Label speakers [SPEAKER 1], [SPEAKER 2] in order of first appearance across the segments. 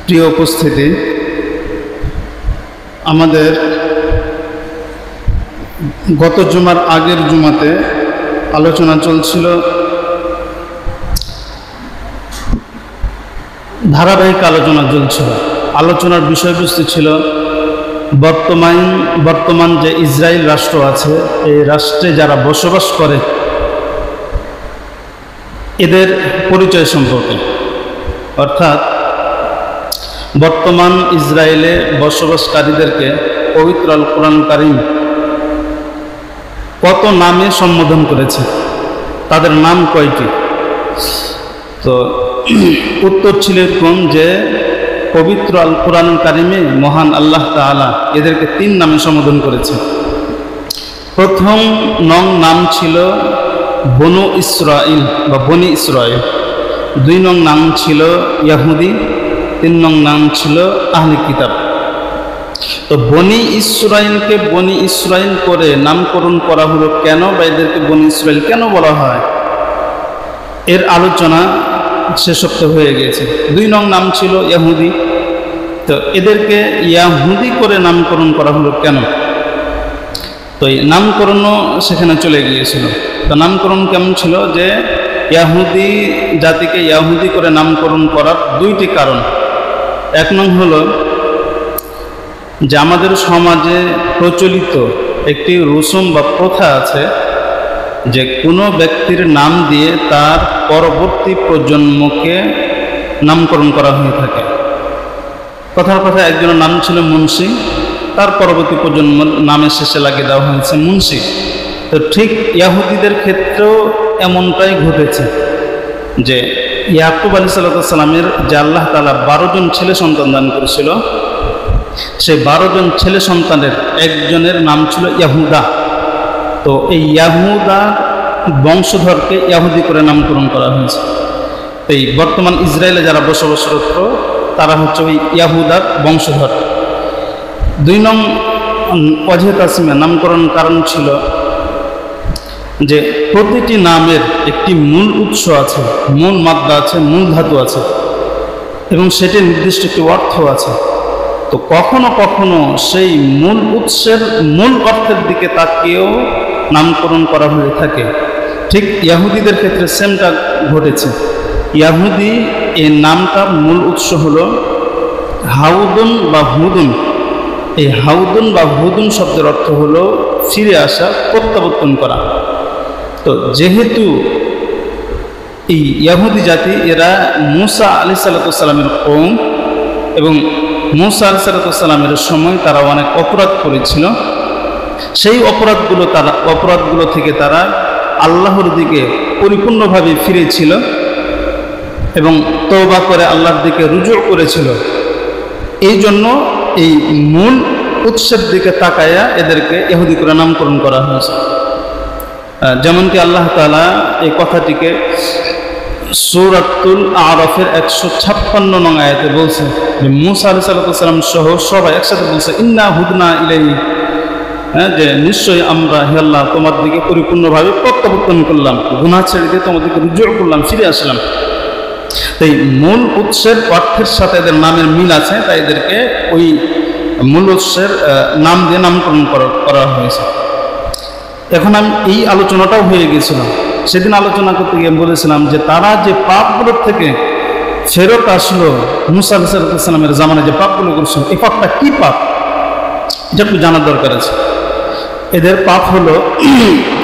[SPEAKER 1] প্রিয় উপস্থিতি, আমাদের গত জুমার আগের জুমাতে আলোচনা চলছিল, ধারাবাহিক আলোচনা চলছিল। আলোচনার বিষয়বস্তু ছিল বর্তমান যে ইসরায়েল রাষ্ট্র আছে, এই রাষ্ট্রে যারা বসবাস করে এদের পরিচয় সম্পর্কে, অর্থাৎ বর্তমান ইসরায়েলে বসবাসকারীদেরকে পবিত্র আল কোরআন কারীম কত নামে সম্বোধন করেছে, তাদের নাম কয়টি? তো উত্তর ছিল এরকম যে পবিত্র আল কোরআন কারীমে মহান আল্লাহ তাআলা এদেরকে 3 নামে সম্বোধন করেছে। প্রথম নাম ছিল বনু ইসরাইল বা বনি ইসরাইল, 2 নং নাম ছিল ইয়াহুদি, 3 নং নাম ছিল আহলে কিতাব। তো বনি ইসরাইলকে বনি ইসরাইল করে নামকরণ করা হলো কেন, বা এদেরকে বনি ইসরাইল কেন বলা হয়, এর আলোচনা সে সপ্তাহে হয়ে গেছে। 2 নং নাম ছিল ইয়াহুদি, তো এদেরকে ইয়াহুদি করে নামকরণ করা হলো কেন, তো এই নামকরণও সেখানে চলে গিয়েছিল। তো নামকরণ কেমন ছিল, যে ইয়াহুদি জাতিকে ইয়াহুদি করে নামকরণ করার 2টি কারণ। 1 নং হলো যে আমাদের সমাজে প্রচলিত একটি রসুম বা প্রথা আছে যে কোনো ব্যক্তির নাম দিয়ে তার পরবর্তী প্রজন্মকে নামকরণ করা হয়ে থাকে। কথার কথা, একজনের নাম ছিল মুন্সি, তার পরবর্তী প্রজন্ম নামের শেষে লাগিয়ে দেওয়া হয়েছে মুন্সি। তো ঠিক ইয়াহুদিদের ক্ষেত্রেও এমনটাই ঘটেছে যে ইয়াকুব আলাইহিস সালামের যে আল্লাহ তাআলা 12 জন ছেলে সন্তান দান করেছিল, সেই 12 জন ছেলে সন্তানের একজনের নাম ছিল ইয়াহুদা। তো এই ইয়াহুদা বংশধরকে ইয়াহুদি করে নামকরণ করা হয়েছে। এই বর্তমান ইসরায়েলে যারা বসবাসরত তারা হচ্ছে ওই ইয়াহুদার বংশধর। 2 নং ওয়াজহে তাসমিয়া নামকরণ কারণ ছিল যে প্রতিটি নামের একটি মূল উৎস আছে, মূল মাদ্দা আছে, মূল ধাতু আছে, এবং সেটি নির্দিষ্ট একটি অর্থ আছে। তো কখনো কখনো সেই মূল উৎসের মূল অর্থের দিকে তাকিয়েও নামকরণ করা হয়ে থাকে। ঠিক ইয়াহুদিদের ক্ষেত্রে সেমটা ঘটেছে। ইয়াহুদি এই নামটার মূল উৎস হলো হাউদুন বা হুদুন। এই হাউদুন বা হুদুন শব্দের অর্থ হলো ফিরে আসা, প্রত্যাবর্তন করা। তো যেহেতু এই ইয়াহুদি জাতি এরা মুসা আলাইহিস সালামের কওম, এবং মুসা আলাইহিস সালামের সময় তারা অনেক অপরাধ করেছিল, সেই অপরাধগুলো থেকে তারা আল্লাহর দিকে পরিপূর্ণভাবে ফিরেছিল এবং তওবা করে আল্লাহর দিকে রুজু করেছিল। এই জন্য এই মূল উৎসের দিকে তাকায়া এদেরকে ইহুদি করে নামকরণ করা হয়েছে। যেমনকি আল্লাহ তাআলা এই কথাটিকে সূরাতুল আরাফের 156 নং আয়াতে বলছে যে মুসা আলাইহিস সালাম সহ সবাই একসাথে বলছে ইন্না হুদনা ইলাইহি, যে নিশ্চয়ই আমরা হে আল্লাহ তোমার দিকে পরিপূর্ণভাবে প্রত্যাবর্তন করলাম, গুনাহ ছেড়ে দিয়ে তোমার দিকে রুজু করলাম, ফিরে আসলাম। তাই মূল উৎসের অর্থের সাথে এদের নামের মিল আছে, তাই এদেরকে ওই মূল উৎসের নাম দিয়ে নামকরণ করা হয়েছে। এখন আমি এই আলোচনাটাও হয়ে গেছিলাম, সেদিন আলোচনা করতে গিয়ে বলেছিলাম যে তারা যে পাপগুলোর থেকে ফেরত আসলো, মুসা আলাইহিস সালামের জামানায় যে পাপগুলো করছিল, এই পাপটা কি পাপ এটা একটু জানার দরকার আছে। এদের পাপ হলো,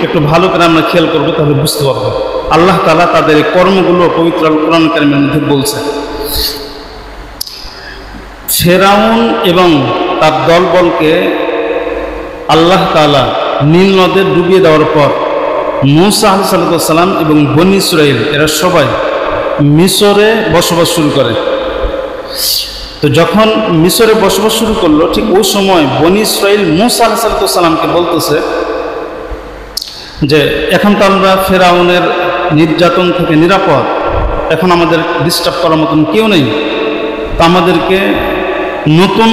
[SPEAKER 1] একটু ভালো করে আমরা খেয়াল করবো তাহলে বুঝতে পারবো। আল্লাহ তাআলা তাদের এই কর্মগুলো পবিত্র আল কোরআন কারীমের মধ্যে বলছে। ফেরাউন এবং তার দলবলকে আল্লাহ তাআলা নীল নদে ডুবিয়ে দেওয়ার পর মুসা আলাইহিস সালাম এবং বনী ইসরাইল এরা সবাই মিশরে বসবাস শুরু করে। তো যখন মিশরে বসবাস শুরু করলো, ঠিক ওই সময় বনী ইসরাইল মুসা আলাইহিস সালামকে বলতেছে যে এখন তো আমরা ফেরাউনের নির্যাতন থেকে নিরাপদ, এখন আমাদের ডিস্টার্ব করার মতন কেউ নেই, তো আমাদেরকে নতুন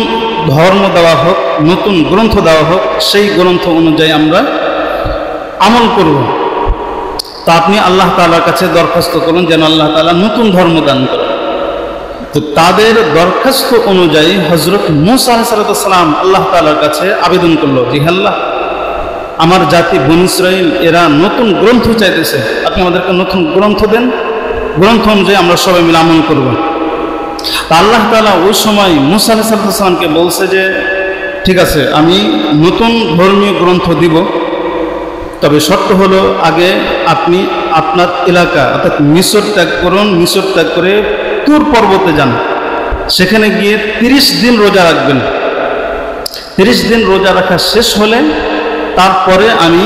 [SPEAKER 1] ধর্ম দেওয়া হোক, নতুন গ্রন্থ দেওয়া হোক, সেই গ্রন্থ অনুযায়ী আমরা আমল করব। তা আপনি আল্লাহ তাআলার কাছে দরখাস্ত করুন যেন আল্লাহ তাআলা নতুন ধর্ম দান করেন। তো তাদের দরখাস্ত অনুযায়ী হযরত মূসা আলাইহিস সালাম আল্লাহ তাআলার কাছে আবেদন করলো যে আল্লাহ, আমার জাতি বনী ইসরাঈল এরা নতুন গ্রন্থ চাইতেছে, আপনি আমাদেরকে নতুন গ্রন্থ দেন, গ্রন্থ অনুযায়ী আমরা সবাই মিলে আমল করব। তা আল্লাহ তাআলা ওই সময় মূসা আলাইহিস সালামকে বলছে যে ঠিক আছে, আমি নতুন ধর্মীয় গ্রন্থ দিব, তবে শর্ত হলো আগে আপনি আপনার এলাকা অর্থাৎ মিশর ত্যাগ করুন, মিশর ত্যাগ করে তুর পর্বতে যান, সেখানে গিয়ে 30 দিন রোজা রাখবেন। 30 দিন রোজা রাখা শেষ হলে তারপরে আমি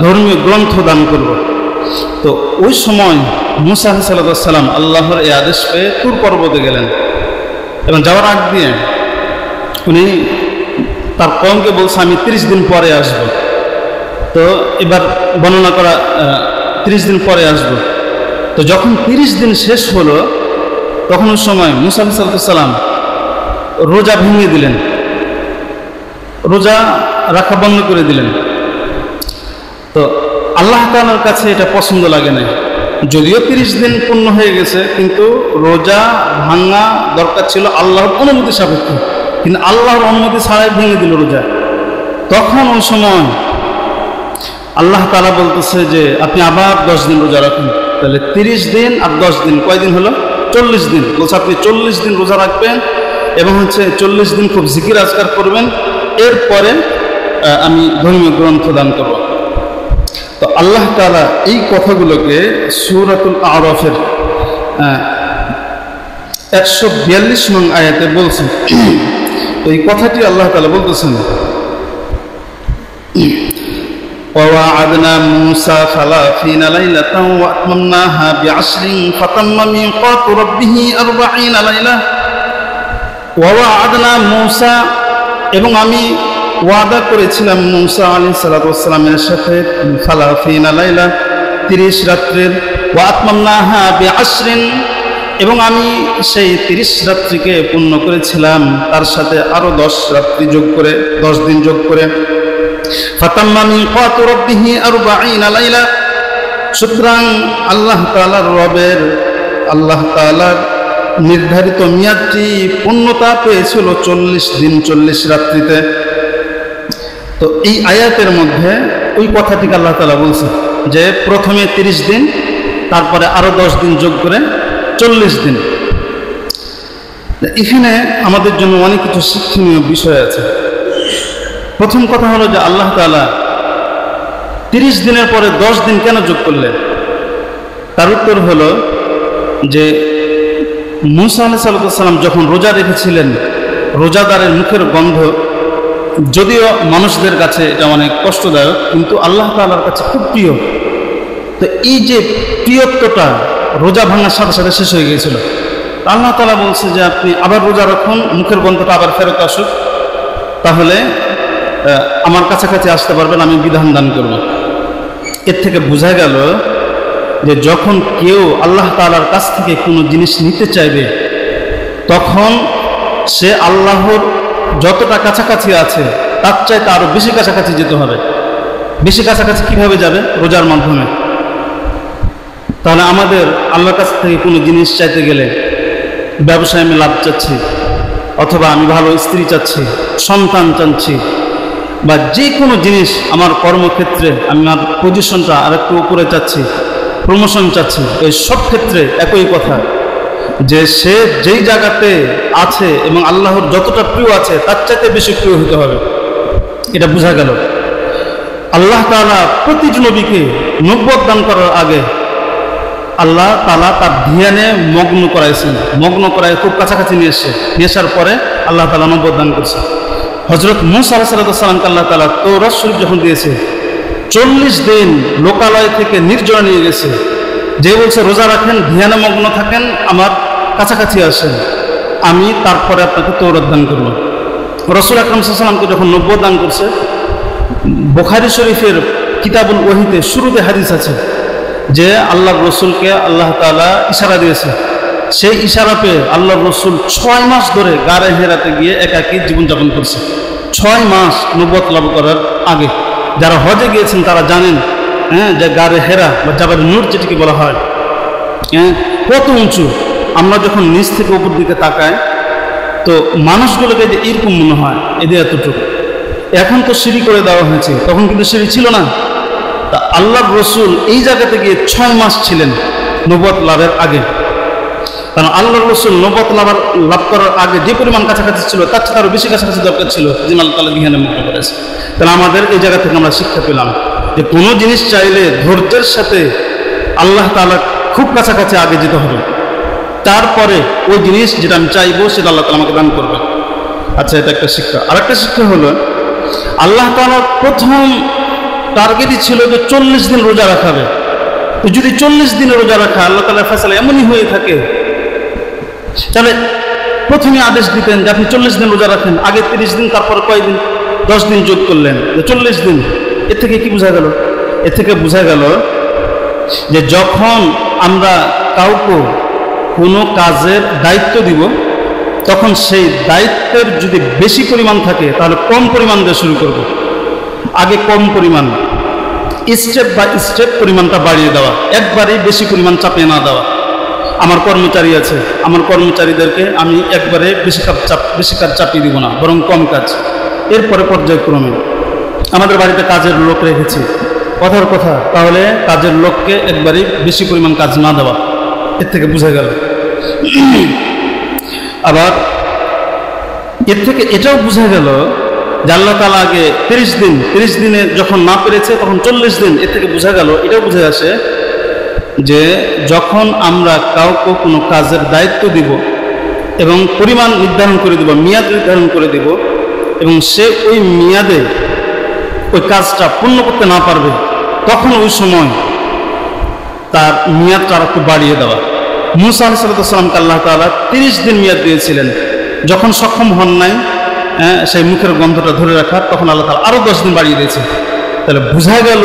[SPEAKER 1] ধর্মীয় গ্রন্থ দান করব। তো ওই সময় মূসা আলাইহিস সালাম আল্লাহর এই আদেশ পেয়ে তুর পর্বতে গেলেন এবং যাওয়ার আগ দিয়ে উনি তার কওমকে বলছে আমি 30 দিন পরে আসব। তো এবার বর্ণনা করা 30 দিন পরে আসব। তো যখন 30 দিন শেষ হলো তখন ওই সময় মূসা আলাইহিস সালাম রোজা ভেঙে দিলেন, রোজা রাখা বন্ধ করে দিলেন। তো আল্লাহ তাআলার কাছে এটা পছন্দ লাগে না, যদিও 30 দিন পূর্ণ হয়ে গেছে, কিন্তু রোজা ভাঙা দরকার ছিল আল্লাহর অনুমতি সাপেক্ষে, কিন্তু আল্লাহর অনুমতি ছাড়াই ভেঙে দিল রোজা। তখন ওই সময় আল্লাহ তাআলা বলতেছে যে আপনি আবার 10 দিন রোজা রাখুন। তাহলে 30 দিন আর 10 দিন কয়দিন হলো? 40 দিন। বলছে আপনি 40 দিন রোজা রাখবেন এবং 40 দিন খুব জিকির আজকার করবেন, এরপরে আমি ধর্মীয় গ্রন্থ দান করব। তো আল্লাহ তাআলা এই কথাগুলোকে সূরাতুল আরাফের 142 নং আয়াতে বলছেন। এই কথাটি আল্লাহ তাআলা বলতেছেন وَوَعَدْنَا مُوسَى 30 لَيْلَةً وَأَتْمَمْنَاهَا بِعَشْرٍ فَتَمَّ مِيقَاتُ رَبِّهِ 40 لَيْلَةً وَوَعَدْنَا مُوسَى এবং আমি ওয়াদা করেছিলাম মূসা আলাইহিস সালামের সাথে 30 লাইলা 30 রাত্রির, ওয়াতমামনাহা বিআশরিন এবং আমি সেই 30 রাত্রিকে পূর্ণ করেছিলাম তার সাথে আরো 10 রাত্রি যোগ করে 10 দিন যোগ করে। ফাতাম্মা মিকাতু রাব্বিহি 40 লাইলা। সুতরাং আল্লাহ তাআলার নির্ধারিত মেয়াদটি পূর্ণতা পেয়েছিল 40 দিন 40 রাত্রিতে। তো এই আয়াতের মধ্যে ওই কথাটিকে আল্লাহ তাআলা বলছে যে প্রথমে 30 দিন, তারপরে আরো 10 দিন যোগ করে 40 দিন। এখানে আমাদের জন্য অনেক কিছু শিক্ষণীয় বিষয় আছে। প্রথম কথা হলো যে আল্লাহ তাআলা 30 দিনের পরে 10 দিন কেন যোগ করলেন? তার উত্তর হলো যে মূসা আলাইহিস সালাম যখন রোজা রেখেছিলেন, রোজাদারের মুখের গন্ধ যদিও মানুষদের কাছে এটা অনেক কষ্টদায়ক, কিন্তু আল্লাহ তাআলার কাছে খুব প্রিয়। তো এই যে প্রিয়ত্বটা রোজা ভাঙার সাথে সাথে শেষ হয়ে গিয়েছিল। আল্লাহ তাআলা বলছে যে আপনি আবার রোজা রাখুন, মুখের গন্ধটা আবার ফেরত আসুক, তাহলে আমার কাছাকাছি আসতে পারবেন, আমি বিধান দান করব। এর থেকে বোঝা গেল যে যখন কেউ আল্লাহ তাআলার কাছ থেকে কোনো জিনিস নিতে চাইবে, তখন সে আল্লাহর যতটা কাছাকাছি আছে তার চাইতে আরো বেশি কাছাকাছি যেতে হবে। বেশি কাছাকাছি কিভাবে যাবে? রোজার মাধ্যমে। তাহলে আমাদের আল্লাহর কাছ থেকে কোনো জিনিস চাইতে গেলে, ব্যবসায় আমি লাভ চাচ্ছি, অথবা আমি ভালো স্ত্রী চাচ্ছি, সন্তান চাচ্ছি, বা যে কোনো জিনিস আমার কর্মক্ষেত্রে আমি আমার পজিশনটা আর একটু উপরে চাচ্ছি, প্রমোশন চাচ্ছি, এই সব ক্ষেত্রে একই কথা যে সে যেই জায়গাতে আছে এবং আল্লাহর যতটা প্রিয় আছে তার চাইতে বেশি প্রিয় হতে হবে। এটা বোঝা গেল। আল্লাহ তাআলা প্রতিটি নবীকে নবুয়ত দান করার আগে আল্লাহ তাআলা তার ধ্যানে মগ্ন করাইছেন, মগ্ন করায় খুব কাছাকাছি নিয়ে আসার পরে আল্লাহ তাআলা নবুয়ত দান করছে। হযরত মূসা আলাইহিস সালামকে আল্লাহ তাআলা তাওরাত শরীফ যখন দিয়েছে, 40 দিন লোকালয় থেকে নির্জনে নিয়ে গেছে, যে বলছে রোজা রাখেন, ধ্যানে মগ্ন থাকেন, আমার কাছাকাছি আসেন, আমি তারপরে আপনাকে তাওরাত দান করব। রাসূল আকরাম সাল্লাল্লাহু আলাইহি ওয়াসাল্লামকে যখন নবুয়ত দান করছে, বুখারী শরীফের কিতাবুল ওহীতে শুরুতে হাদিস আছে যে আল্লাহর রাসূলকে আল্লাহ তাআলা ইশারা দিয়েছে। সেই ইশারা পেয়ে আল্লাহর রাসূল 6 মাস ধরে গারে হেরাতে গিয়ে একাকী জীবনযাপন করছে। 6 মাস নবুয়ত লাভ করার আগে। যারা হজে গিয়েছেন তারা জানেন যে গারে হেরা বা জাবাল নূর যেটিকে বলা হয়, কত উঁচু। আমরা যখন নিচ থেকে উপর দিকে তাকাই তো মানুষগুলোকে যে এরকম মনে হয় এদের এতটুকু। এখন তো সিঁড়ি করে দেওয়া হয়েছে, তখন কিন্তু সিঁড়ি ছিল না। তা আল্লাহর রসুল এই জায়গাতে গিয়ে 6 মাস ছিলেন নবুয়ত লাভের আগে। কারণ আল্লাহর রসুল নবুয়ত লাভ করার আগে যে পরিমাণ কাছাকাছি ছিল তার চেয়ে আরও বেশি কাছাকাছি দরকার ছিল, যে আল্লাহ তাআলা জ্ঞানে মুক্ত করেছে। তাহলে আমাদের এই জায়গা থেকে আমরা শিক্ষা পেলাম যে কোনো জিনিস চাইলে ধৈর্যের সাথে আল্লাহ তাআলা খুব কাছাকাছি আগে যেতে হবে, তারপরে ওই জিনিস যেটা আমি চাইবো সেটা আল্লাহ তাআলা আমাকে দান করবে। আচ্ছা, এটা একটা শিক্ষা। আর একটা শিক্ষা হলো আল্লাহ তাআলার প্রথম টার্গেটই ছিল যে 40 দিন রোজা রাখাবে। তো যদি 40 দিনে রোজা রাখা আল্লাহ তাআলার ফয়সালা এমনই হয়ে থাকে, তাহলে প্রথমে আদেশ দিতেন যে আপনি 40 দিন রোজা রাখেন, আগে 30 দিন, তারপর কয়দিন, 10 দিন যোগ করলেন, 40 দিন। এর থেকে কি বোঝা গেল? এর থেকে বোঝা গেল যে যখন আমরা কাউকে কোনো কাজের দায়িত্ব দিব, তখন সেই দায়িত্বের যদি বেশি পরিমাণ থাকে তাহলে কম পরিমাণ দিয়ে শুরু করব। আগে কম পরিমাণ, স্টেপ বাই স্টেপ পরিমাণটা বাড়িয়ে দেওয়া, একবারেই বেশি পরিমাণ চাপিয়ে না দেওয়া। আমার কর্মচারী আছে, আমার কর্মচারীদেরকে আমি একবারে বেশি কাজ চাপিয়ে দিব না, বরং কম কাজ। এরপরে পর্যায়ক্রমে আমাদের বাড়িতে কাজের লোক রেখেছি, কথার কথা, তাহলে কাজের লোককে একবারে বেশি পরিমাণ কাজ না দেওয়া। এর থেকে বোঝা গেল। আবার এর থেকে এটাও বোঝা গেল যে আল্লাহ তাআলা আগে 30 দিনে যখন না পেরেছে তখন 40 দিন। এর থেকে বোঝা গেল, এটাও বুঝে আসে যে যখন আমরা কাউকে কোনো কাজের দায়িত্ব দিব এবং পরিমাণ নির্ধারণ করে দিব, মেয়াদ নির্ধারণ করে দিব, এবং সে ওই মেয়াদে ওই কাজটা পূর্ণ করতে না পারবে, তখন ওই সময় তার মেয়াদটা আর একটু বাড়িয়ে দেওয়া। মুসা আলাইহিস সালামকে আল্লাহ তাআলা 30 দিন মেয়াদ দিয়েছিলেন, যখন সক্ষম হন নাই সেই মুখের গন্ধটা ধরে রাখার, তখন আল্লাহ তাআলা আরও 10 দিন বাড়িয়ে দিয়েছে। তাহলে বোঝা গেল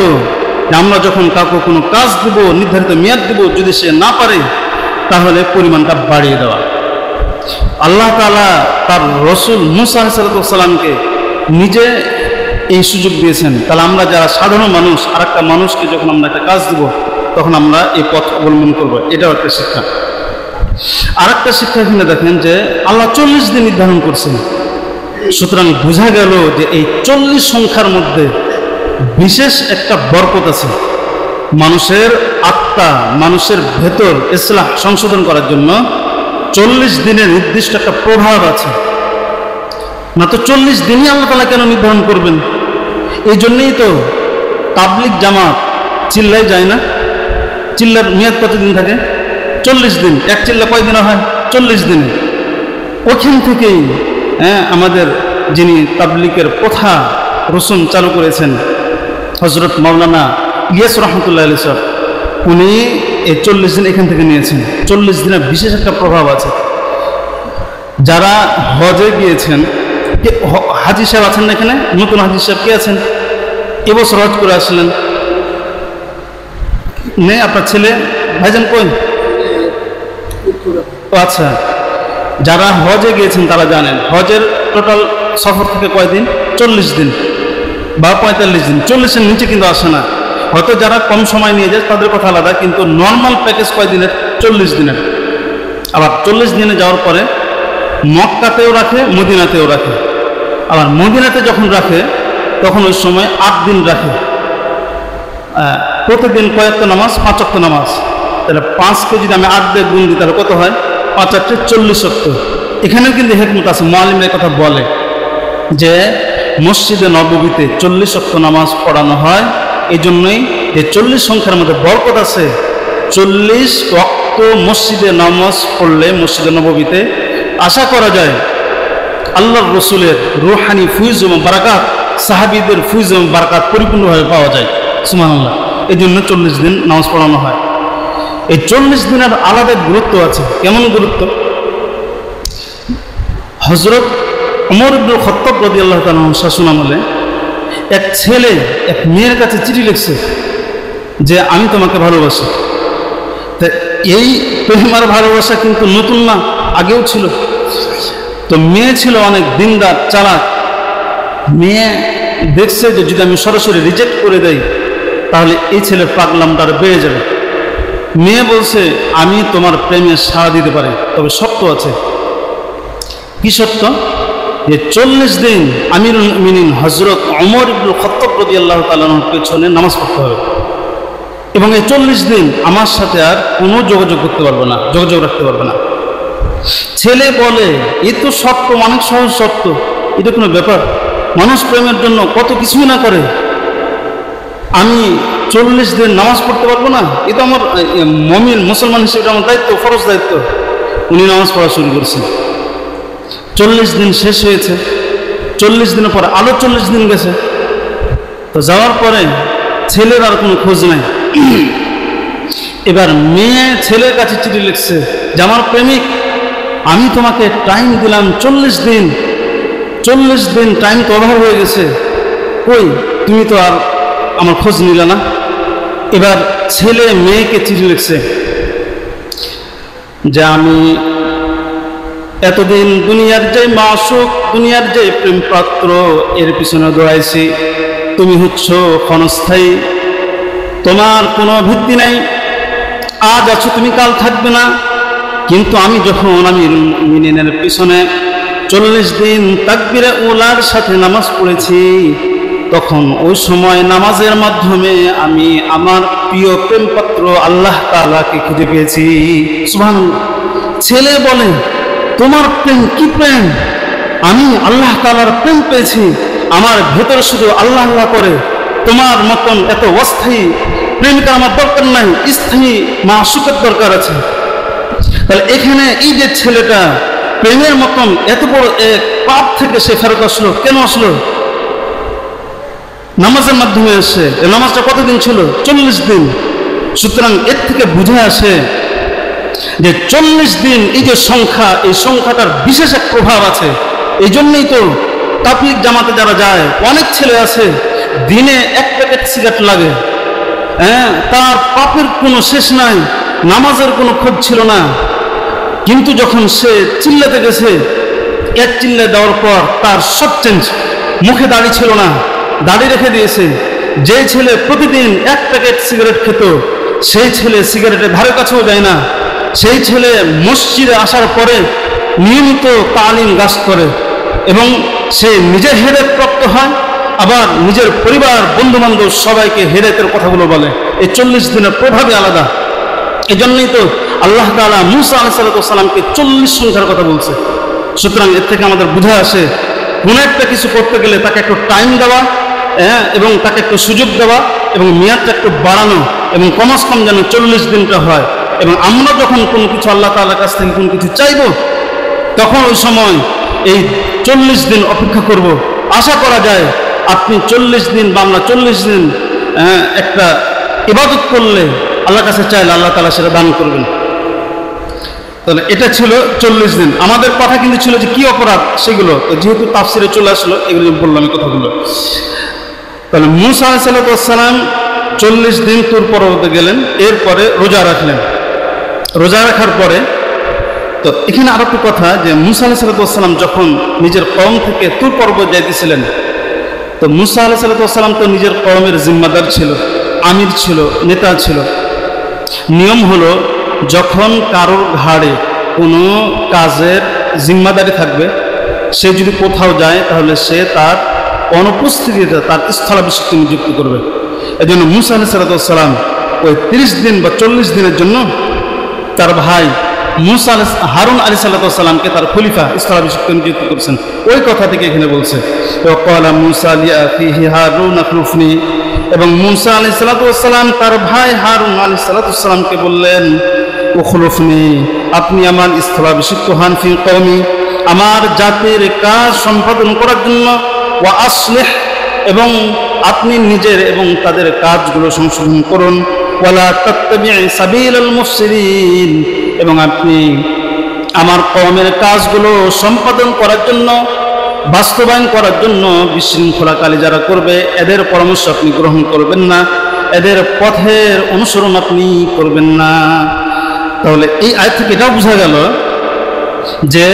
[SPEAKER 1] যে আমরা যখন কাউকে কোনো কাজ দেব, নির্ধারিত মেয়াদ দেব, যদি সে না পারে তাহলে পরিমাণটা বাড়িয়ে দেওয়া। আল্লাহ তাআলা তার রসুল মুসা আলাইহিস সালামকে নিজে এই সুযোগ দিয়েছেন। তাহলে আমরা যারা সাধারণ মানুষ, আর একটা মানুষকে যখন আমরা একটা কাজ দেব তখন আমরা এই পথ অবলম্বন করব। এটাও একটা শিক্ষা। আর একটা শিক্ষা এখানে দেখেন যে আল্লাহ 40 দিন নির্ধারণ করছেন। সুতরাং বোঝা গেল যে এই 40 সংখ্যার মধ্যে বিশেষ একটা বরকত আছে। মানুষের আত্মা, মানুষের ভেতর ইসলাহ সংশোধন করার জন্য 40 দিনের নির্দিষ্ট একটা প্রভাব আছে। না তো 40 দিনই আল্লাহ তাআলা কেন নির্ধারণ করবেন? এই জন্যই তো তাবলিগ জামাত চিল্লায় যায় না। চিল্লার মেয়াদ কতদিন থাকে? 40 দিন। এক চিল্লা কয় দিনে হয়? 40 দিনে। ওখান থেকেই আমাদের যিনি তাবলিগের প্রথা রসুন চালু করেছেন হযরত মাওলানা ইলিয়াস রহমতুল্লাহ আলাইহি সাহেব, উনি এই 40 দিন এখান থেকে নিয়েছেন। 40 দিনের বিশেষ একটা প্রভাব আছে। যারা হজে গিয়েছেন, হাজি সাহেব আছেন না এখানে? নতুন হাজি সাহেব কে আছেন? এবছর হজ করে আসলেন। নেই আপনার ছেলে ভাইজান কই? আচ্ছা, যারা হজে গিয়েছেন তারা জানেন হজের টোটাল সফর থেকে কয়দিন? 40 দিন বা 45 দিন। 40-এর নিচে কিন্তু আসে না। হয়তো যারা কম সময় নিয়ে যায় তাদের কথা আলাদা, কিন্তু নর্মাল প্যাকেজ কয় দিনের? 40 দিনের। আবার 40 দিনে যাওয়ার পরে মক্কাতেও রাখে, মদিনাতেও রাখে। আবার মদিনাতে যখন রাখে তখন ওই সময় 8 দিন রাখে। প্রতিদিন কয়েকটা নামাজ? 5 ওয়াক্ত নামাজ। তাহলে 5কে যদি আমি 8 দিয়ে গুণ দিই তাহলে কত হয়? 5 8 40 ওয়াক্ত। এখানেও কিন্তু হিকমত আছে। মুআল্লিমের কথা বলে যে মসজিদে নববীতে 40 ওয়াক্ত নামাজ পড়ানো হয়। এই জন্যই যে 40 সংখ্যার মধ্যে বরকত আছে। 40 ওয়াক্ত মসজিদে নামাজ পড়লে মসজিদে নববীতে আশা করা যায় আল্লাহর রসুলের রুহানি ফুয়ুজ এবং বারাকাত, সাহাবীদের ফুয়ুজ এবং বারাকাত পরিপূর্ণভাবে পাওয়া যায়। সুবহানাল্লাহ। এই জন্য 40 দিন নামাজ পড়ানো হয়। এই 40 দিনের আলাদা গুরুত্ব আছে। কেমন গুরুত্ব? হযরত ওমর ইবনুল খাত্তাব রাদিয়াল্লাহু তাআলা শাসনামলে এক ছেলে এক মেয়ের কাছে চিঠি লিখছে যে আমি তোমাকে ভালোবাসি। তা এই প্রেমার ভালোবাসা কিন্তু নতুন না, আগেও ছিল। তো মেয়ে ছিল অনেক দিনদার, চালাক। মেয়ে দেখছে যে যদি আমি সরাসরি রিজেক্ট করে দেই তাহলে এই ছেলের পাগলামটা বেড়ে যাবে। মেয়ে বলছে আমি তোমার প্রেমে সাড়া দিতে পারি, তবে শর্ত আছে। কি শর্ত? যে 40 দিন আমিরুল মুমিনিন হযরত ওমর ইবনে খাত্তাব রাদিয়াল্লাহু তাআলার পেছনে নামাজ পড়তে হবে, এবং এই 40 দিন আমার সাথে আর কোনো যোগাযোগ করতে পারবে না, যোগাযোগ রাখতে পারবে না। ছেলে বলে এ তো শর্ত, অনেক সহজ শর্ত, এটা কোনো ব্যাপার? মানুষ প্রেমের জন্য কত কিছুই না করে, আমি 40 দিন নামাজ পড়তে পারবো না? এ তো আমার মুমিন মুসলমান হিসেবে আমার দায়িত্ব, ফরজ দায়িত্ব। উনি নামাজ পড়া শুরু করছেন। 40 দিন শেষ হয়েছে, 40 দিনের পরে আরো 40 দিন গেছে। তো যাওয়ার পরে ছেলের আর কোনো খোঁজ নাই। এবার মেয়ে ছেলের কাছে চিঠি লিখছে যে আমার প্রেমিক, আমি তোমাকে টাইম দিলাম 40 দিন, 40 দিন টাইম তো ওভার হয়ে গেছে, কই তুমি তো আর আমার খোঁজ নিলে না। এবার ছেলে মেয়েকে চিঠি লিখছে যে আমি এতদিন দুনিয়ার যে মাসুক, দুনিয়ার যে প্রেম পাত্র, এর পিছনে দৌড়াইছি, তুমি হচ্ছ ক্ষণস্থায়ী, তোমার কোনো ভিত্তি নাই, আজ আছো তুমি কাল থাকবে না। কিন্তু আমি যখন আমিরুল মুমিনিনের পিছনে 40 দিন তাকবীরে উলার সাথে নামাজ পড়েছি, তখন ওই সময় নামাজের মাধ্যমে আমি আমার প্রিয় প্রেম পাত্র আল্লাহ তাআলাকে খুঁজে পেয়েছি। সুবহানাল্লাহ। ছেলে বলে তোমার প্রেম কি প্রেম? আমি আল্লাহ তাআলার প্রেম পেয়েছি, আমার ভেতরে শুধু আল্লাহ আল্লাহ করে, তোমার মতন এত অস্থায়ী প্রেমিকা আমার দরকার নাই, স্থায়ী মাশুকের দরকার আছে। তাহলে এখানে এই যে ছেলেটা প্রেমের মতন এত বড় এক পাপ থেকে সে ফেরত আসলো, কেন আসলো? নামাজের মাধ্যমে আসে। এই নামাজটা কতদিন ছিল? 40 দিন। সুতরাং এর থেকে বুঝে আসে যে 40 দিন এই যে সংখ্যা, এই সংখ্যাটার বিশেষ এক প্রভাব আছে। এই জন্যই তো তাবলীগ জামাতে যারা যায়, অনেক ছেলে আছে দিনে 1 প্যাকেট সিগারেট লাগে, হ্যাঁ, তার পাপের কোনো শেষ নাই, নামাজের কোনো খোঁজ ছিল না। কিন্তু যখন সে চিল্লাতে গেছে, এক চিল্লা দেওয়ার পর তার সব চেঞ্জ। মুখে দাড়ি ছিল না, দাড়ি রেখে দিয়েছে। যে ছেলে প্রতিদিন 1 প্যাকেট সিগারেট খেত, সেই ছেলে সিগারেটের ধারে কাছেও যায় না। সেই ছেলে মসজিদে আসার পরে নিয়মিত তালিম গাছ করে, এবং সে নিজের হেদায়েত প্রাপ্ত হয়, আবার নিজের পরিবার বন্ধু বান্ধব সবাইকে হেদায়েতের কথাগুলো বলে। এই 40 দিনের প্রভাবে আলাদা। এই জন্যই তো আল্লাহ তাআলা মুসা আলাইহিস সালামকে 40 সংখ্যার কথা বলছে। সুতরাং এর থেকে আমাদের বুঝে আসে কোনো একটা কিছু করতে গেলে তাকে একটু টাইম দেওয়া, এবং তাকে একটু সুযোগ দেওয়া, এবং মেয়াদটা একটু বাড়ানো, এবং কমাস কম যেন 40 দিনটা হয়। এবং আমরা যখন কোনো কিছু আল্লাহ তাআলার কাছ থেকে কোনো কিছু চাইব, তখন ওই সময় এই 40 দিন অপেক্ষা করব। আশা করা যায় আপনি 40 দিন বা আমরা 40 দিন একটা ইবাদত করলে, আল্লাহর কাছে চাইলে আল্লাহ তাআলা সেটা দান করবেন। তাহলে এটা ছিল 40 দিন। আমাদের কথা কিন্তু ছিল যে কি অপরাধ সেগুলো, যেহেতু তাফসিরে চলে আসলো এগুলো বললাম এই কথাগুলো। তাহলে মুসা আলাইহিস সালাম 40 দিন তুর পর্বতে গেলেন, এরপরে রোজা রাখলেন। রোজা রাখার পরে তো এখানে আরো একটা কথা, যে মুসা আলাইহিস সালাম যখন নিজের কওম থেকে তুর পর্বত যাইতেছিলেন, তো মুসা আলাইহিস সালাম তো নিজের কওমের জিম্মাদার ছিল, আমির ছিল, নেতা ছিল। নিয়ম হলো যখন কারোর ঘাড়ে কোনো কাজের জিম্মাদারি থাকবে, সে যদি কোথাও যায় তাহলে সে তার অনুপস্থিতিতে তার স্থলাভিষিক্ত নিযুক্ত করবে। এই জন্য মুসা আলাইহিস সালাম ওই 30 দিন বা 40 দিনের জন্য তার ভাই হারুন আলাইহিস সালামকে তার খলিফা স্থলাভিষিক্ত নিযুক্ত করেছেন। ওই কথা থেকে এখানে বলছে এবং মুসা আলাইহিস সালাম তার ভাই হারুন আলাইহিস সালামকে বললেন, উখলুফনি, আপনি আমার স্থলাভিষিক্ত হন, ফি কওমি, আমার জাতির কাজ সম্পাদন করার জন্য, ওয়া আসলিহ, এবং আপনি নিজের এবং তাদের কাজগুলো সংশোধন করুন, ওয়ালা তাত্তাবি সাবিলাল মুফসিদিন, এবং আপনি আমার কওমের কাজগুলো সম্পাদন করার জন্য, বাস্তবায়ন করার জন্য বিশৃঙ্খলাকারী যারা করবে এদের পরামর্শ আপনি গ্রহণ করবেন না, এদের পথের অনুসরণ আপনি করবেন না। তাহলে এই আয়াত থেকে এটাও বোঝা গেল যে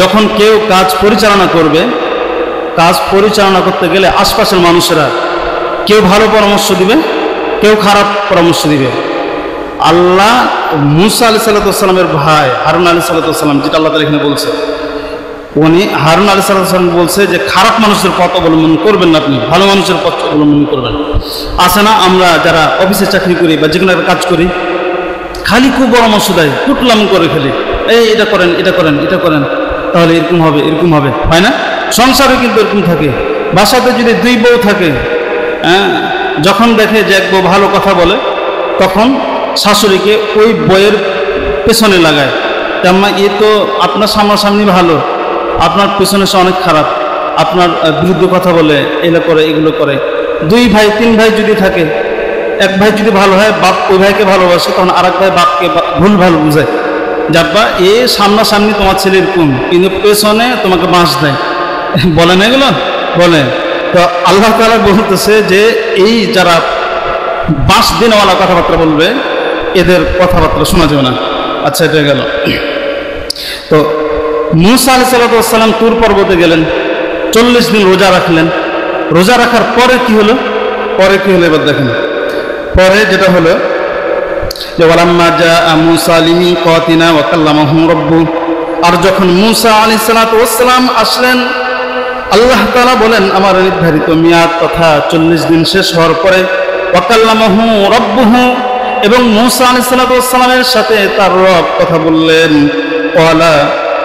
[SPEAKER 1] যখন কেউ কাজ পরিচালনা করবে, কাজ পরিচালনা করতে গেলে আশপাশের মানুষেরা কেউ ভালো পরামর্শ দিবে, কেউ খারাপ পরামর্শ দিবে। আল্লাহ মুসা আলাইহিস সালামের ভাই হারুন আলাইহিস সালাম, যেটা আল্লাহ তাআলা এখানে বলছে, উনি হারুন আলাইহিস সালাম বলছে যে খারাপ মানুষের পথ অবলম্বন করবেন না, আপনি ভালো মানুষের পথ অবলম্বন করবেন। আছে না আমরা যারা অফিসে চাকরি করি বা যে কোনো একটা কাজ করি, খালি খুব পরামর্শ দেয়, কুটলাম করে খেলি, এই এটা করেন, এটা করেন, এটা করেন, তাহলে এরকম হবে, এরকম হবে, হয় না? সংসারে কিন্তু এরকম থাকে। বাসাতে যদি দুই বউ থাকে, যখন দেখে যে এক বউ ভালো কথা বলে, তখন শাশুড়িকে ওই বইয়ের পেছনে লাগায়, তেমন এ তো আপনার সামনাসামনি ভালো, আপনার পেছনে সে অনেক খারাপ, আপনার বিরুদ্ধে কথা বলে, এগুলো করে, এগুলো করে। দুই ভাই তিন ভাই যদি থাকে, এক ভাই যদি ভালো হয়, বাপ ওই ভাইকে ভালোবাসে, তখন আর এক ভাই বাপকে ভুল ভালো বুঝায়, যাব্বা এ সামনাসামনি তোমার ছেলের কুম, কিন্তু পেছনে তোমাকে বাঁশ দেয়। বলে না এগুলো? বলে। তো আল্লাহ তাআলা বলতেছে যে এই যারা বাঁশ দিনওয়ালা কথাবার্তা বলবে, এদের কথাবার্তা শোনা যাবে না। আচ্ছা, এটা গেল। তো মুসা আলাইহিস সালাম তুর পর্বতে গেলেন, 40 দিন রোজা রাখলেন। রোজা রাখার পরে কি হলো? এবার দেখেন, পরে যেটা হলো যে ওয়ালাম্মা জাআ মুসা লিমিকাতিনা ওয়া কাল্লামাহু রাব্বুহু, আর যখন মুসা আলাইহিস সালাম আসলেন, আল্লাহ তাআলা বলেন আমার নির্ধারিত মেয়াদ তথা 40 দিন শেষ হওয়ার পরে, ওয়া কাল্লামাহু রাব্বুহু, এবং মুসা আলাইহিস সালামের সাথে তার রব কথা বললেন। ক্বালা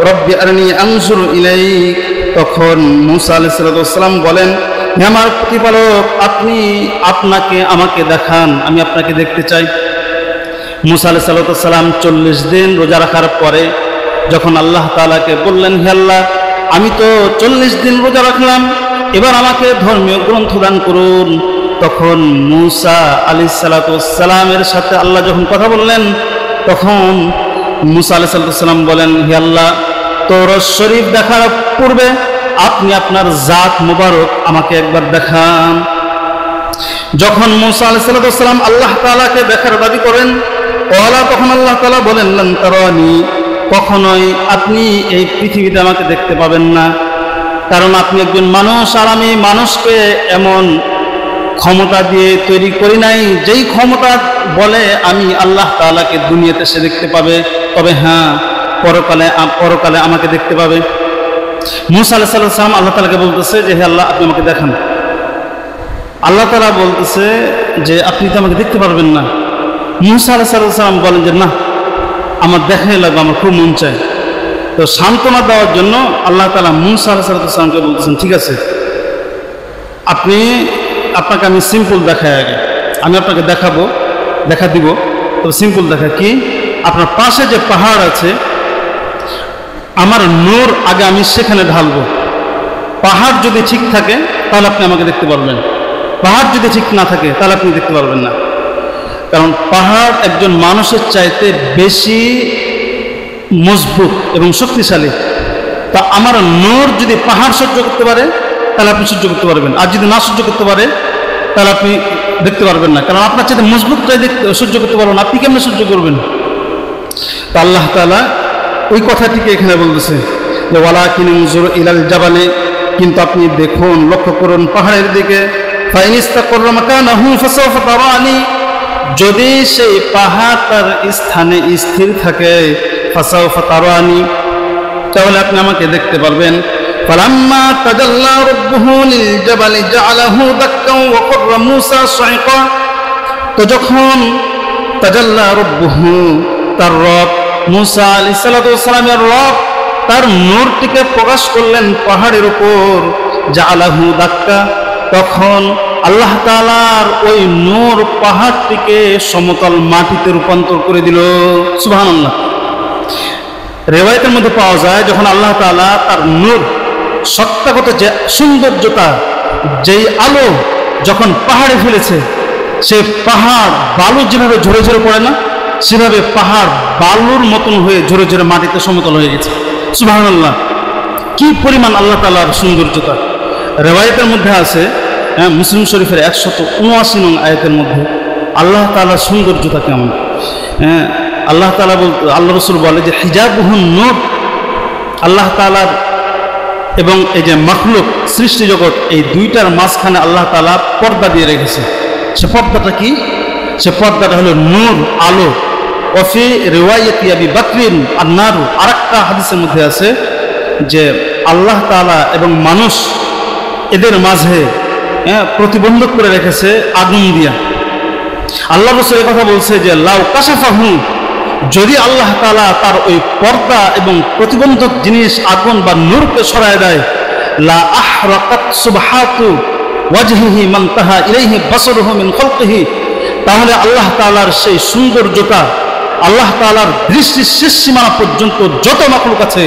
[SPEAKER 1] রব্বি আরনি আনজুর ইলাইক, তখন মুসা আলাইহিস সালাম বলেন, হে আমার প্রতিপালক, আপনি আমাকে দেখান, আমি আপনাকে দেখতে চাই। মুসা আলাইহিস সালাম 40 দিন রোজা রাখার পরে যখন আল্লাহ তাআলাকে বললেন, হে আল্লাহ, আমি তো 40 দিন রোজা রাখলাম, এবার আমাকে ধর্মীয় গ্রন্থ দান করুন। তখন মুসা আলাইহিস সালামের সাথে আল্লাহ যখন কথা বললেন, তখন মুসা আলাইহিস সালাম বলেন, হে আল্লাহ, তওরাত শরীফ দেখার পূর্বে আপনি আপনার জাত মুবারক আমাকে একবার দেখান। যখন মুসা আলাইহিস সালাম আল্লাহ তাআলাকে দেখার দাবি করেন, তখন আল্লাহ তাআলা বলেন, লান তারানি, কখনোই আপনি এই পৃথিবীতে আমাকে দেখতে পাবেন না, কারণ আপনি একজন মানুষ, আর আমি মানুষকে এমন ক্ষমতা দিয়ে তৈরি করি নাই যেই ক্ষমতা বলে আমি আল্লাহ তাআলাকে দুনিয়াতে সে দেখতে পাবে, তবে হ্যাঁ পরকালে আমাকে দেখতে পাবে। মুসা আলাইহিস সালাম আল্লাহ তাআলাকে বলতেছে যে হে আল্লাহ, আপনি আমাকে দেখান। আল্লাহ তাআলা বলতেছে যে আপনি তো আমাকে দেখতে পারবেন না। মুসা আলাইহিস সালাম বলেন যে না, আমার দেখাই লাগবে, আমার খুব মন চায়। তো সান্ত্বনা দেওয়ার জন্য আল্লাহ তাআলা মুসা আলাইহিস সালামকে বলতেছেন, ঠিক আছে, আপনাকে আমি সিম্পল দেখাই, আগে আমি আপনাকে দেখা দিব, তবে সিম্পল দেখা কি, আপনার পাশে যে পাহাড় আছে, আমার নূর আগে আমি সেখানে ঢালবো। পাহাড় যদি ঠিক থাকে তাহলে আপনি আমাকে দেখতে পারবেন, পাহাড় যদি ঠিক না থাকে তাহলে আপনি দেখতে পারবেন না। কারণ পাহাড় একজন মানুষের চাইতে বেশি মজবুত এবং শক্তিশালী। তা আমার নূর যদি পাহাড় সহ্য করতে পারে তাহলে আপনি সহ্য করতে পারবেন, আর যদি না সহ্য করতে পারে তাহলে আপনি দেখতে পারবেন না। কারণ আপনার চাইতে মজবুতটাই সহ্য করতে পারবেন, আপনি কেমনে সহ্য করবেন? তা আল্লাহ তাআলা ওই কথাটিকে এখানে বলতেছে যে ওয়ালাকিন উনজুর ইলাল জাবালে, কিন্তু আপনি দেখুন, লক্ষ্য করুন পাহাড়ের দিকে, ফাইন ইস্তাকাররা মাকানাহু ফাসাওফা তারানি, যদি সেই পাহাড় তার স্থানে স্থির থাকে, ফাসাওফা তারানি, তাহলে আপনি আমাকে দেখতে পারবেন। ফালাম্মা তাজাল্লা রাব্বুহু লিল জাবালি জাআলাহু দাক্কান ওয়া কাররা মূসা সাইকা, তো যখন তাজাল্লা রাব্বুহু, তার রব মূসা আলাইহিস সালামের রব তার নূরটিকে প্রকাশ করলেন পাহাড়ের উপর, জাআলাহু দাক্কা, তখন আল্লাহ তাআলার ওই নূর পাহাড়টিকে সমতল মাটিতে রূপান্তর করে দিল। সুবহানাল্লাহ। রিওয়ায়াতের মধ্যে পাওয়া যায়, যখন আল্লাহ তাআলা তার নূর, সত্তাগত যে সৌন্দর্যতা, যেই আলো যখন পাহাড়ে ফেলেছে, সে পাহাড় বালু যেভাবে ঝরে ঝরে পড়ে না, সেভাবে পাহাড় বালুর মতন হয়ে ঝরে ঝরে মাটিতে সমতল হয়ে গেছে। সুবহানাল্লাহ। কি পরিমাণ আল্লাহ তাআলার সৌন্দর্যতা! রিওয়ায়াতের মধ্যে আছে, মুসলিম শরীফের 179 নং আয়াতের মধ্যে আল্লাহ তাআলার সৌন্দর্যতা কেমন। আল্লাহ তাআলা আল্লাহ রাসূল বলে যে হিজাবুহুন নূর, আল্লাহ তাআলার এবং এই যে মাখলুক সৃষ্টি জগৎ, এই দুইটার মাঝখানে আল্লাহ তাআলা পর্দা দিয়ে রেখেছে। সে পর্দাটা কি? সে পর্দাটা হলো নূর, আলো। ওয়াফি রিওয়ায়াতি আবি বকরিন আন-নারু, আরেকটা হাদিসের মধ্যে আছে যে আল্লাহ তাআলা এবং মানুষ এদের মাঝে প্রতিবন্ধক করে রেখেছে আগুন দিয়া। আল্লাহ রাসূল এই কথা বলছে যে লাউ কাশাফাহু, যদি আল্লাহ তাআলা তার ওই পর্দা এবং প্রতিবন্ধক জিনিস আগুন বা নূরকে সরায় দেয়, লা আহরাকাত সুবহাতু ওয়াজহিহি মান তাহা ইলাইহি বাসারুহু মিন খালকিহি, তাহলে আল্লাহ তাআলার সেই সৌন্দর্যতা, আল্লাহ তাআলার দৃষ্টির শেষ সীমানা পর্যন্ত যত মাখলুক আছে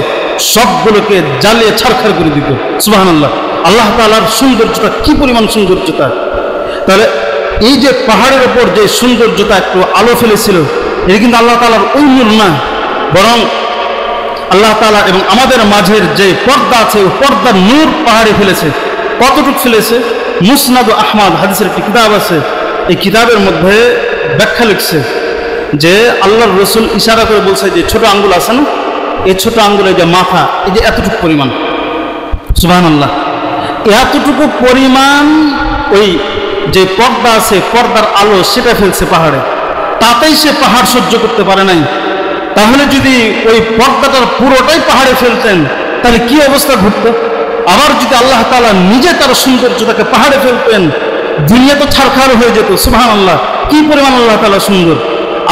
[SPEAKER 1] সবগুলোকে জ্বালিয়ে ছারখার করে দিত। সুবহানাল্লাহ, আল্লাহ তাআলার সৌন্দর্যতা কি পরিমাণ সৌন্দর্যতা! তাহলে এই যে পাহাড়ের ওপর যে সৌন্দর্যতা একটু আলো ফেলেছিল, এটা কিন্তু আল্লাহ তাআলার ওই নূর না, বরং আল্লাহ তাআলা এবং আমাদের মাঝের যে পর্দা আছে ওই পর্দার নূর পাহাড়ে ফেলেছে। কতটুকু ফেলেছে? মুসনাদ আহমদ হাদিসের একটি কিতাব আছে, এই কিতাবের মধ্যে ব্যাখ্যা লিখছে যে আল্লাহর রাসূল ইশারা করে বলছে যে ছোট আঙ্গুল আছে না, এই ছোট আঙ্গুলের যে মাথা, এই যে এতটুকু পরিমাণ, সুবহানাল্লাহ, এতটুকু পরিমাণ ওই যে পর্দা আছে পর্দার আলো সেটা ফেলছে পাহাড়ে, তাতেই সে পাহাড় সহ্য করতে পারে নাই। তাহলে যদি ওই পর্দাটার পুরোটাই পাহাড়ে ফেলতেন তাহলে কি অবস্থা ঘটতো? আবার যদি আল্লাহ তাআলা নিজে তার সৌন্দর্যটাকে পাহাড়ে ফেলতেন, দুনিয়া তো ছারখার হয়ে যেত। সুবহানাল্লাহ, কি পরিমাণ আল্লাহ তাআলা সুন্দর!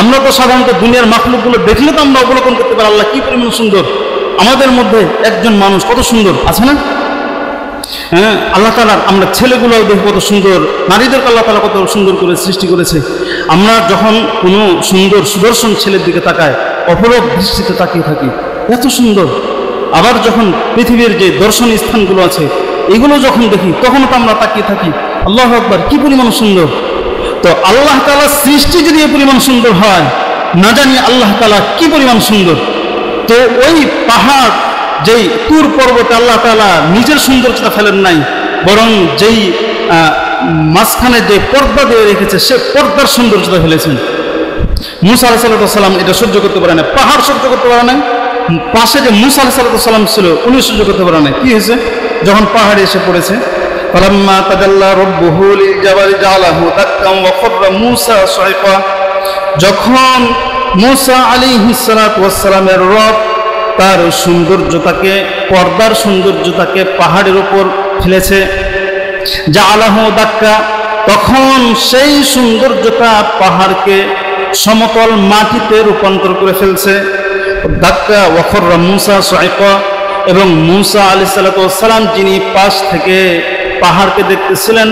[SPEAKER 1] আমরা তো সাধারণত দুনিয়ার মাখলুকগুলো দেখলে তো আমরা অবলোকন করতে পারি আল্লাহ কি পরিমাণ সুন্দর। আমাদের মধ্যে একজন মানুষ কত সুন্দর আছে না? হ্যাঁ, আল্লাহ তাআলার আমরা ছেলেগুলোও দেখি কত সুন্দর, নারীদেরকে আল্লাহ তাআলা কত সুন্দর করে সৃষ্টি করেছে। আমরা যখন কোনো সুন্দর সুদর্শন ছেলের দিকে তাকাই, অপলক দৃষ্টিতে তাকিয়ে থাকি, এত সুন্দর। আবার যখন পৃথিবীর যে দর্শনীয় স্থানগুলো আছে এগুলো যখন দেখি তখনও তো আমরা তাকিয়ে থাকি, আল্লাহু আকবার, কি পরিমাণ সুন্দর! তো আল্লাহ তাআলার সৃষ্টি যদি এই পরিমাণ সুন্দর হয়, না জানি আল্লাহ তাআলা কি পরিমাণ সুন্দর। তো ওই পাহাড়, যেই তুর পর্বতে আল্লাহ তাআলা নিজের সৌন্দর্যটা ফেলেন নাই, বরং যেই মাঝখানে যে পর্দা দিয়ে রেখেছে সে পর্দার সৌন্দর্যতা ফেলেছেন। মুসা আলাইহিস সালাম এটা সহ্য করতে পারে না, পাহাড় সহ্য করতে পারে না, পাশে যে মুসা আলাইহিস সালাম ছিল উনি সহ্য করতে পারে না। কি হয়েছে? যখন পাহাড়ে এসে পড়েছে, ফালাম্মা তাজাল্লা রাব্বুহু লিল-জাবালি জাআলাহু দাক্কান ওয়া খাররা মুসা সাইকা, যখন মুসা আলাইহিস সালাতু ওয়াস সালামের রব তার সৌন্দর্যতাকে, পর্দার সৌন্দর্যতাকে পাহাড়ের উপর ফেলেছে, জাআলাহু দাক্কা, তখন সেই সৌন্দর্যতা পাহাড়কে সমতল মাটিতে রূপান্তর করে ফেলছে। দাক্কা ওয়া খাররা মুসা সাইকা, এবং মুসা আলাইহিস সালাতু ওয়াস সালাম যিনি পাশ থেকে পাহাড়কে দেখতেছিলেন,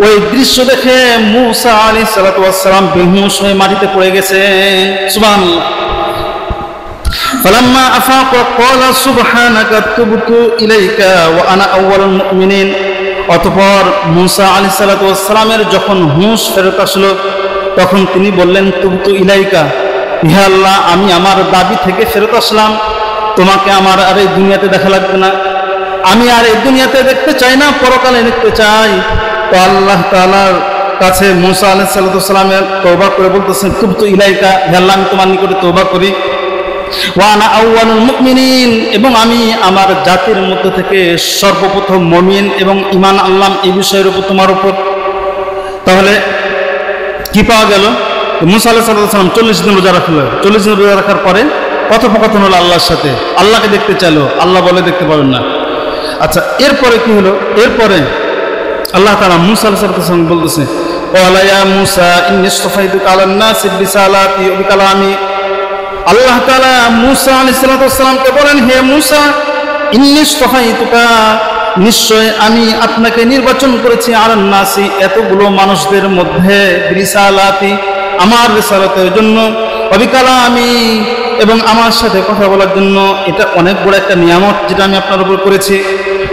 [SPEAKER 1] ওই দৃশ্য দেখে মুসা আলাইহিস সালাতু ওয়াস সালাম বেহুশ হয়ে মাটিতে পড়ে গেছেন। সুবহানাল্লাহ। ফালাম্মা আফাকা ক্বালা সুবহানাকা তুবতু ইলাইকা ওয়া আনা আউয়ালুল মুমিনিন, অতঃপর মুসা আলাইহিস সালাতু ওয়াস সালামের যখন হুঁশ ফেরত আসলো তখন তিনি বললেন, তুবতু ইলাইকা, হে আল্লাহ, আমি আমার দাবি থেকে ফেরত আসলাম, তোমাকে আমার আর এই দুনিয়াতে দেখা লাগবে না, আমি আর এই দুনিয়াতে দেখতে চাই না, পরকালে দেখতে চাই। তো আল্লাহ তাআলার কাছে মুসা আলাইহিস সালাতু ওয়াস সালামের তওবা করে বলতেছেন, তুবতু ইলাইকা, হে আল্লাহ, আমি তোমার নিকটে তওবা করি, ওয়া আনা আউয়ালুল মুমিনিন, এবং আমি আমার জাতির মধ্যে থেকে সর্বপ্রথম মুমিন এবং ঈমান আনলাম এই বিষয়ের উপর, তোমার উপর। তাহলে কি পাওয়া গেল? মুসা আলাইহিস সালাম 40 দিন রোজা রাখলো। 40 দিন রোজা রাখার পরে কথোপকথন হলো আল্লাহর সাথে, আল্লাহকে দেখতে চাইলো, আল্লাহ বলে দেখতে পাবেন না। আচ্ছা, এরপরে কি হলো? এরপরে আল্লাহ তাআলা মুসা আলাইহিস সালাম বলতেছে, ওয়ালা ইয়া মুসা ইন্নী ইসতাফাইতুকা আলান নাসি বিরিসালাতি ওয়া বিকালামি, আল্লাহ তাআলা মুসা আলাইহিস সালামকে বলেন, হে মুসা, ইন্নী ইসতাফাইতুকা, নিশ্চয় আমি আপনাকে নির্বাচন করেছি, আলান নাসি, এতগুলো মানুষদের মধ্যে, বিরিসালাতি, আমার রিসালাতের জন্য, ওয়া বিকালামি, এবং আমার সাথে কথা বলার জন্য। এটা অনেক বড় একটা নিয়ামত যেটা আমি আপনার উপর করেছি।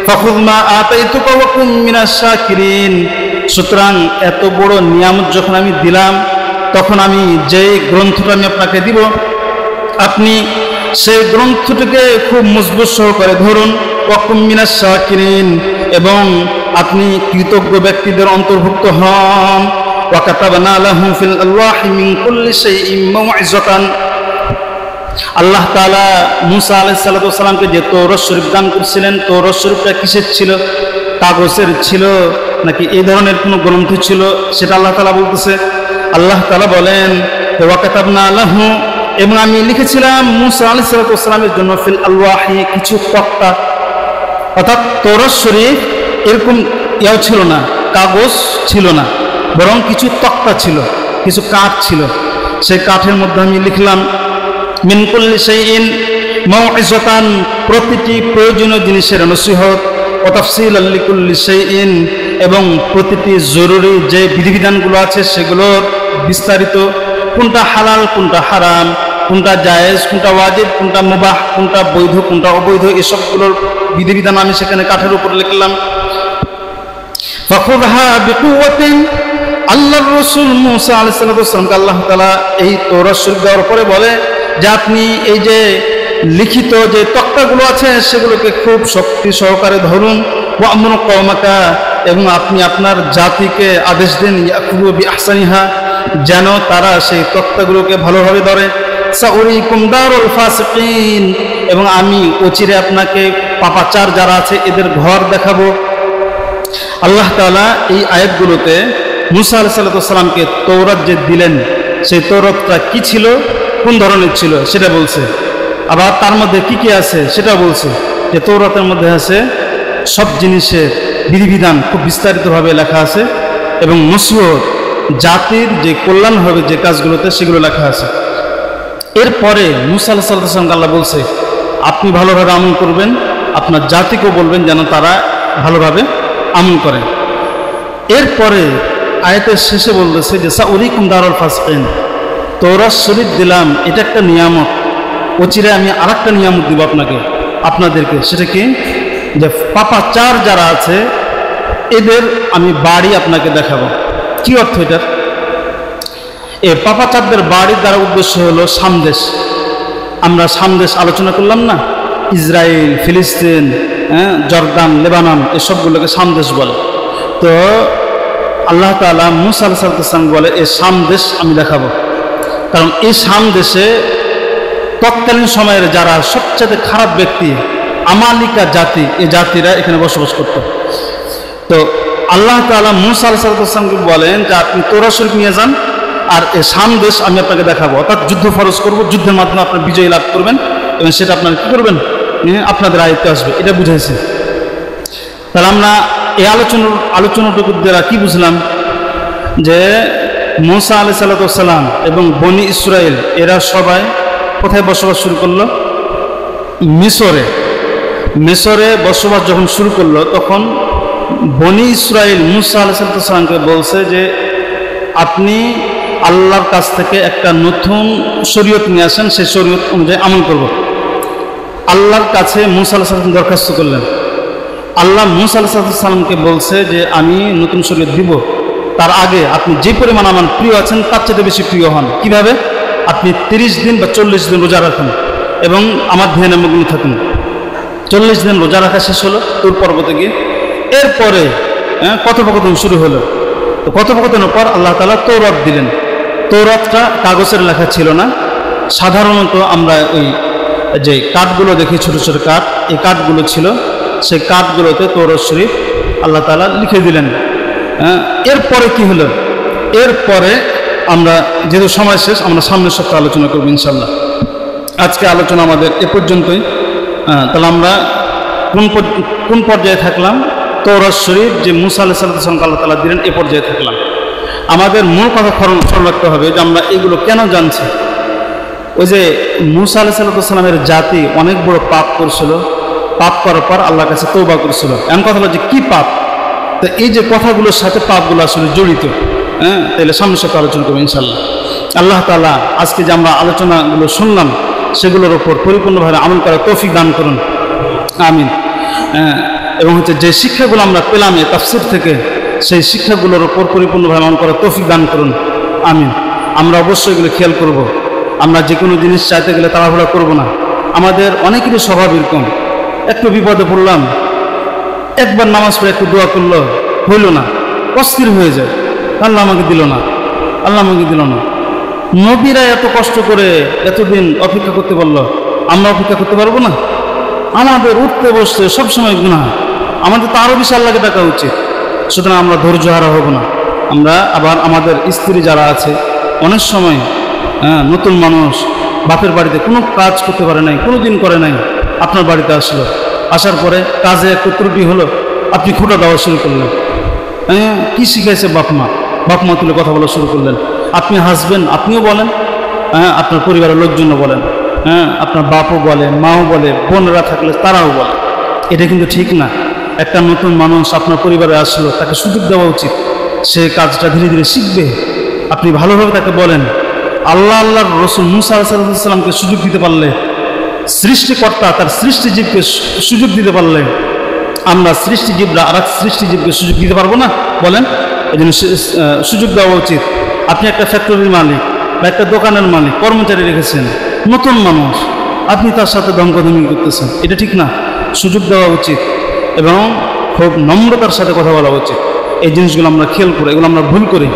[SPEAKER 1] ফাখুয মা আতাইতুকা ওয়া কুম মিনাশ শাকিরিন, সুতরাং এত বড় নিয়ামত যখন আমি দিলাম, তখন আমি যে গ্রন্থটা আমি আপনাকে দিব, আপনি সেই গ্রন্থটিকে খুব মজবুত সহকারে ধরুন। ওয়া কুম মিনাশ শাকিরিন, এবং আপনি কৃতজ্ঞ ব্যক্তিদের অন্তর্ভুক্ত হন। ওয়া কাতাবনা লাহু ফিল আলওয়াহি মিন কুল্লি শাইইন মাউইযাতান, আল্লাহ তাআলা মুসা আলাইহিস সালামকে যে তৌরাত শরীফ দান করেছিলেন, তৌরাত শরীফটা কিসের ছিল? কাগজের ছিল নাকি এই ধরনের কোনো গ্রন্থ ছিল? সেটা আল্লাহ তাআলা বলতেছে। আল্লাহ তাআলা বলেন, ওয়া কাতাবনা লাহু, এবং আমি লিখেছিলাম মুসা আলাইহিস সালামের জন্য ফিল আলওয়াহি কিছু তক্তা, অর্থাৎ তৌরাত শরীফ এরকম ইয়াও ছিল না, কাগজ ছিল না, বরং কিছু তক্তা ছিল, কিছু কাঠ ছিল। সেই কাঠের মধ্যে আমি লিখলাম মিন কুল্লি শাইইন মাউইযাতান, প্রতিটি প্রয়োজনীয় জিনিসের নসিহত, ওয়া তাফসীলাল লিকুল্লি শাইইন, এবং প্রতিটি জরুরি যে বিধিবিধানগুলো আছে সেগুলোর বিস্তারিত, কোনটা হালাল কোনটা হারাম, কোনটা জায়েজ কোনটা ওয়াজিব, কোনটা মুবাহ, কোনটা বৈধ কোনটা অবৈধ, এসবগুলোর বিধিবিধান আমি সেখানে কাঠের উপর লিখলাম। ফাখুযহা বিকুওয়াতিন, আল্লাহর রাসূল মুসা আলাইহিস সালামকে আল্লাহ তাআলা এই তৌরাত শরীফ দেওয়ার পরে বলে যে আপনি এই যে লিখিত যে তক্তাগুলো আছে সেগুলোকে খুব শক্তি সহকারে ধরুন, ওয়া আমরু কওমাকা, এবং আপনি আপনার জাতিকে আদেশ দেন ইয়াকুবু বিআহসানিহা, যেন তারা সেই তক্তাগুলোকে ভালোভাবে ধরে। সাউরিকুম দারুল ফাসিকিন, এবং আমি অচিরে আপনাকে পাপাচার যারা আছে এদের ঘর দেখাবো। আল্লাহ তাআলা এই আয়াতগুলোতে মুসা আলাইহিস সালামকে তৌরাত যে দিলেন সেই তৌরাতটা কি ছিল, কোন ধরনের ছিল সেটা বলছে, আবার তার মধ্যে কি কি আছে সেটা বলছে। যে তৌরাতের মধ্যে আছে সব জিনিসের বিধিবিধান খুব বিস্তারিতভাবে লেখা আছে, এবং নসিহত জাতির যে কল্যাণ হবে যে কাজগুলোতে সেগুলো লেখা আছে। এরপরে মুসা আলাইহিস সালামকে আল্লাহ বলছে আপনি ভালোভাবে আমল করবেন, আপনার জাতিকেও বলবেন যেন তারা ভালোভাবে আমল করে। এরপরে আয়াতের শেষে বলতেছে যে সাউরিকুম দারুল ফাসিকিন, তৌরাত শরীফ দিলাম এটা একটা নিয়ামত, অচিরে আমি আরেকটা নিয়ামত দিব আপনাদেরকে, সেটা কি, যে পাপাচার যারা আছে এদের আমি বাড়ি আপনাকে দেখাবো। কি অর্থ এটার? এই পাপাচারদের বাড়ির দ্বারা উদ্দেশ্য হলো সামদেশ। আমরা সামদেশ আলোচনা করলাম না, ইসরায়েল, ফিলিস্তিন, জর্দান, লেবানন, এসবগুলোকে সামদেশ বলে। তো আল্লাহ তাআলা মুসা আলাইহিস সালাম বলে এই সামদেশ আমি দেখাবো, কারণ এই সামদেশে তৎকালীন সময়ের যারা সবচেয়ে খারাপ ব্যক্তি, আমালিকা জাতি, এই জাতিরা এখানে বসবাস করত। তো আল্লাহ তাআলা মুসা আলাইহিস সালামকে বলেন যে আপনি তৌরাত শরীফ নিয়ে যান, আর এই সামদেশ আমি আপনাকে দেখাবো, অর্থাৎ যুদ্ধ ফরজ করব, যুদ্ধের মাধ্যমে আপনার বিজয় লাভ করবেন, এবং সেটা আপনারা কি করবেন, আপনাদের আয়ত্তে আসবে, এটা বুঝাইছে। তাহলে আমরা এই আলোচনাটুকু দ্বারা কি বুঝলাম, যে মুসা আলাইহিস সালাম এবং বনি ইসরাইল এরা সবাই কোথায় বসবাস শুরু করলো? মিশরে বসবাস যখন শুরু করলো তখন বনি ইসরাইল মুসা আলাইহিস সালামকে বলছে যে আপনি আল্লাহর কাছ থেকে একটা নতুন শরীয়ত নিয়ে আসেন, সেই শরীয়ত অনুযায়ী আমল করব। আল্লাহর কাছে মুসা আলাইহিস সালাম দরখাস্ত করলেন। আল্লাহ মুসা আলাইহিস সালামকে বলছে যে আমি নতুন শরীয়ত দিব, তার আগে আপনি যে পরিমাণ আমার প্রিয় আছেন তার চেয়ে বেশি প্রিয় হন। কিভাবে? আপনি 30 দিন বা 40 দিন রোজা রাখুন এবং আমার ধ্যানে মগ্ন থাকুন। 40 দিন রোজা রাখা শেষ হলো তুর পর্বতে গিয়ে। এরপরে কথোপকথন শুরু হলো। তো কথোপকথনের পর আল্লাহ তাআলা তৌরাত দিলেন। তৌরাতটা কাগজের লেখা ছিল না, সাধারণত আমরা ওই যে কাঠগুলো দেখি, ছোট ছোট কাঠ, এই কাঠগুলো ছিল, সেই কাঠগুলোতে তৌরাত শরীফ আল্লাহ তাআলা লিখে দিলেন। এরপরে কি হলো? এরপরে আমরা যেহেতু সময় শেষ, আমরা সামনের সপ্তাহে আলোচনা করবো ইনশাল্লাহ। আজকে আলোচনা আমাদের এ পর্যন্তই। তাহলে আমরা কোন পর্যায়ে থাকলাম? তৌরাত শরীফ যে মুসা আলাইহিস সালামকে আল্লাহ তাআলা দিলেন, এ পর্যায়ে থাকলাম। আমাদের মূল কথা স্মরণ রাখতে হবে যে আমরা এগুলো কেন জানছি। ওই যে মুসা আলাইহিস সালামের জাতি অনেক বড় পাপ করছিল, পাপ করার পর আল্লাহর কাছে তওবা করেছিল। এমন কথা হলো যে কি পাপ, তো এই যে কথাগুলোর সাথে পাপগুলো আসলে জড়িত। তাহলে সামনের সাথে আলোচনা করবো ইনশাল্লাহ। আল্লাহ তাআলা আজকে যে আমরা আলোচনাগুলো শুনলাম সেগুলোর ওপর পরিপূর্ণভাবে আমল করার তৌফিক দান করুন, আমিন। এবং যে শিক্ষাগুলো আমরা পেলাম এই তাফসীর থেকে, সেই শিক্ষাগুলোর ওপর পরিপূর্ণভাবে আমল করার তৌফিক দান করুন, আমিন। আমরা অবশ্যই এগুলো খেয়াল করব। আমরা যে কোনো জিনিস চাইতে গেলে তাড়াহুড়া করব না। আমাদের অনেকেরই স্বভাব এরকম, একটু বিপদে পড়লাম, একবার নামাজ পড়ে একটু দোয়া করলো, হইল না, অস্থির হয়ে যায়, আল্লাহ আমাকে দিল না, আল্লাহ আমাকে দিল না। নবীরা এত কষ্ট করে এতদিন অপেক্ষা করতে পারলো, আমরা অপেক্ষা করতে পারবো না? আমাদের উঠতে বসতে সবসময় গুনাহ, আমাদের তো আরও বেশি আল্লাহকে ডাকা উচিত। সুতরাং আমরা ধৈর্য হারা হব না। আমরা আবার আমাদের স্ত্রী যারা আছে, অনেক সময় নতুন মানুষ বাপের বাড়িতে কোনো কাজ করতে পারে নাই, কোনো দিন করে নাই, আপনার বাড়িতে আসলো, আসার পরে কাজে একটু ত্রুটি হলো, আপনি খোঁটা দেওয়া শুরু করলেন। হ্যাঁ, কী শিখাইছে বাপ মা তুলে কথা বলা শুরু করলেন। আপনি হাসবেন, আপনিও বলেন, হ্যাঁ, আপনার পরিবারের লোকজনও বলেন, হ্যাঁ, আপনার বাপও বলে, মাও বলে, বোনরা থাকলে তারাও বলে। এটা কিন্তু ঠিক না। একটা নতুন মানুষ আপনার পরিবারে আসলো, তাকে সুযোগ দেওয়া উচিত, সে কাজটা ধীরে ধীরে শিখবে। আপনি ভালোভাবে তাকে বলেন। আল্লাহর রসুল মুসা আলাইহিস সালামকে সুযোগ দিতে পারলে, সৃষ্টিকর্তা তার সৃষ্টিজীবকে সুযোগ দিতে পারলে, আমরা সৃষ্টিজীবরা আর এক সৃষ্টিজীবকে সুযোগ দিতে পারবো না? বলেন। এই জন্য সুযোগ দেওয়া উচিত। আপনি একটা ফ্যাক্টরির মালিক বা একটা দোকানের মালিক, কর্মচারী রেখেছেন, নতুন মানুষ, আপনি তার সাথে দমকদমি করতেছেন, এটা ঠিক না। সুযোগ দেওয়া উচিত এবং খুব নম্রতার সাথে কথা বলা উচিত। এই জিনিসগুলো আমরা খেয়াল করি, এগুলো আমরা ভুল করি।